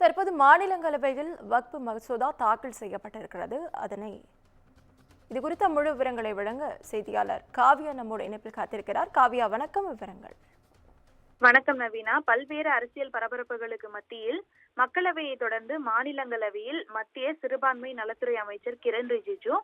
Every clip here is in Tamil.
தற்போது மாநிலங்களவையில் வக்ஃப் மசோதா தாக்கல் செய்யப்பட்டிருக்கிறது. இது குறித்த முழு விவரங்களை வழங்க செய்தியாளர் காவியா நம்மோடு இணைப்பில் காத்திருக்கிறார். காவியா, வணக்கம். விவரங்கள். வணக்கம் நவீனா. பல்வேறு அரசியல் பரபரப்புகளுக்கு மத்தியில் மக்களவையை தொடர்ந்து மாநிலங்களவையில் மத்திய சிறுபான்மை நலத்துறை அமைச்சர் கிரண் ரிஜிஜு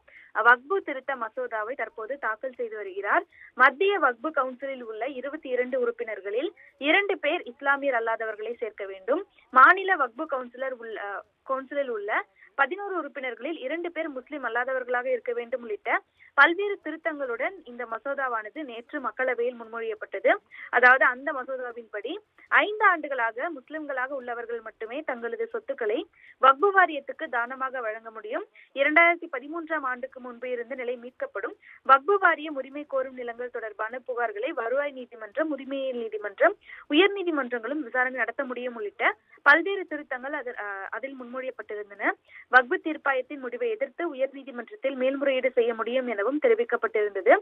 வக்ஃபு திருத்த மசோதாவை தற்போது தாக்கல் செய்து வருகிறார். மத்திய வக்ஃபு கவுன்சிலில் உள்ள 22 உறுப்பினர்களில் 2 பேர் இஸ்லாமியர் அல்லாதவர்களை சேர்க்க வேண்டும். மாநில வக்ஃபு கவுன்சிலில் உள்ள 11 உறுப்பினர்களில் 2 பேர் முஸ்லிம் அல்லாதவர்களாக இருக்க வேண்டும் உள்ளிட்ட பல்வேறு திருத்தங்களுடன் இந்த மசோதாவானது நேற்று மக்களவையில் முன்மொழியப்பட்டது. அதாவது அந்த மசோதாவின்படி 5 ஆண்டுகளாக முஸ்லிம்களாக உள்ளவர்கள் மட்டுமே தங்களது சொத்துக்களை வக்ஃபு வாரியத்துக்கு தானமாக வழங்க முடியும். 2013ஆம் ஆண்டுக்கு முன்பு இருந்த நிலை மீட்கப்படும். வக்ஃபு வாரியம் உரிமை கோரும் நிலங்கள் தொடர்பான புகார்களை வருவாய் நீதிமன்றம், உரிமையியல் நீதிமன்றம், உயர் நீதிமன்றங்களும் விசாரணை நடத்த முடியும் உள்ளிட்ட பல்வேறு திருத்தங்கள் அதில் முன்மொழியப்பட்டிருந்தன. வக்ஃபு தீர்ப்பாயத்தின் முடிவை எதிர்த்து உயர் நீதிமன்றத்தில் மேல்முறையீடு செய்ய முடியும் எனவும் தெரிவிக்கப்பட்டிருந்தது.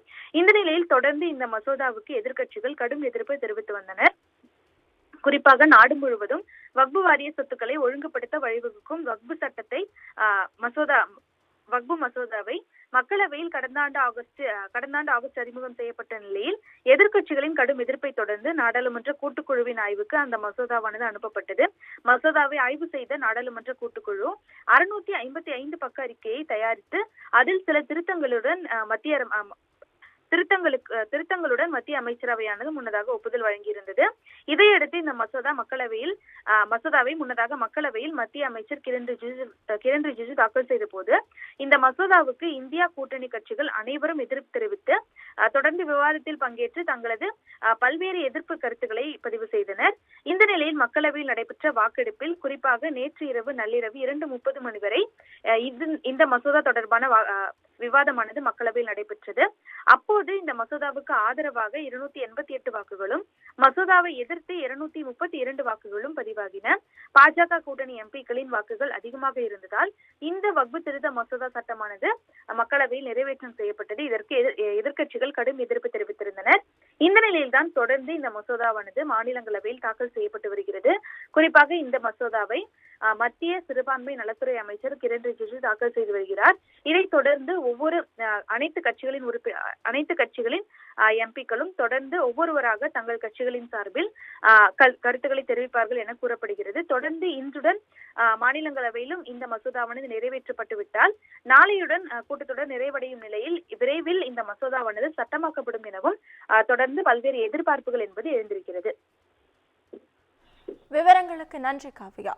இந்த நிலையில் தொடர்ந்து இந்த மசோதாவுக்கு எதிர்க்கட்சிகள் கடும் எதிர்ப்பு தெரிவித்து வந்தனர். குறிப்பாக நாடு முழுவதும் வக்ஃபு வாரிய சொத்துக்களை ஒழுங்குபடுத்த வழிவகுக்கும் வக்ஃபு மசோதாவை மக்களவையில் கடந்த ஆண்டு ஆகஸ்ட் அறிமுகம் செய்யப்பட்ட நிலையில் எதிர்க்கட்சிகளின் கடும் எதிர்ப்பை தொடர்ந்து நாடாளுமன்ற கூட்டுக்குழுவின் ஆய்வுக்கு அந்த மசோதாவானது அனுப்பப்பட்டது. மசோதாவை ஆய்வு செய்த நாடாளுமன்ற கூட்டுக்குழு 655 பக்க அறிக்கையை தயாரித்து அதில் சில திருத்தங்களுடன் மத்திய அமைச்சரவையானது முன்னதாக ஒப்புதல் வழங்கியிருந்தது. இதையடுத்து இந்த மசோதாவை முன்னதாக மக்களவையில் மத்திய அமைச்சர் கிரண் ரிஜிஜு தாக்கல் செய்த போது இந்த மசோதாவுக்கு இந்தியா கூட்டணி கட்சிகள் அனைவரும் எதிர்ப்பு தெரிவித்து தொடர்ந்து விவாதத்தில் பங்கேற்று தங்களது பல்வேறு எதிர்ப்பு கருத்துக்களை பதிவு செய்தனர். இந்த நிலையில் மக்களவையில் நடைபெற்ற வாக்கெடுப்பில் குறிப்பாக நேற்று இரவு நள்ளிரவு 2:30 மணி வரை இந்த மசோதா தொடர்பான விவாதமானது மக்களவையில் நடைபெற்றது. அப்போது இந்த மசோதாவுக்கு ஆதரவாக 288 வாக்குகளும், மசோதாவை எதிர்த்து 232 வாக்குகளும் பதிவாகின. பாஜக கூட்டணி எம்பிக்களின் வாக்குகள் அதிகமாக இருந்ததால் இந்த வக்ஃபு திருத்த மசோதா சட்டமானது மக்களவையில் நிறைவேற்றம் செய்யப்பட்டது. இதற்கு எதிர்க்கட்சிகள் கடும் எதிர்ப்பு தெரிவித்திருந்தனர். இந்த நிலையில்தான் தொடர்ந்து இந்த மசோதாவானது மாநிலங்களவையில் தாக்கல் செய்யப்பட்டு வருகிறது. குறிப்பாக இந்த மசோதாவை மத்திய சிறுபான்மை நலத்துறை அமைச்சர் கிரண் ரிஜிஜு தாக்கல் செய்து வருகிறார். இதைத் தொடர்ந்து அனைத்து கட்சிகளின் எம்பிக்களும் தொடர்ந்து ஒவ்வொருவராக தங்கள் கட்சிகளின் சார்பில் கருத்துக்களை தெரிவிப்பார்கள் என கூறப்படுகிறது. தொடர்ந்து இன்றுடன் மாநிலங்களவையிலும் இந்த மசோதாவானது நிறைவேற்றப்பட்டு விட்டால் நாளையுடன் கூட்டத்தொடர் நிறைவடையும் நிலையில் விரைவில் இந்த மசோதாவானது சட்டமாக்கப்படும் எனவும் தொடர்ந்து பல்வேறு எதிர்பார்ப்புகள் என்பது எழுந்திருக்கிறது. விவரங்களுக்கு நன்றி காவியா.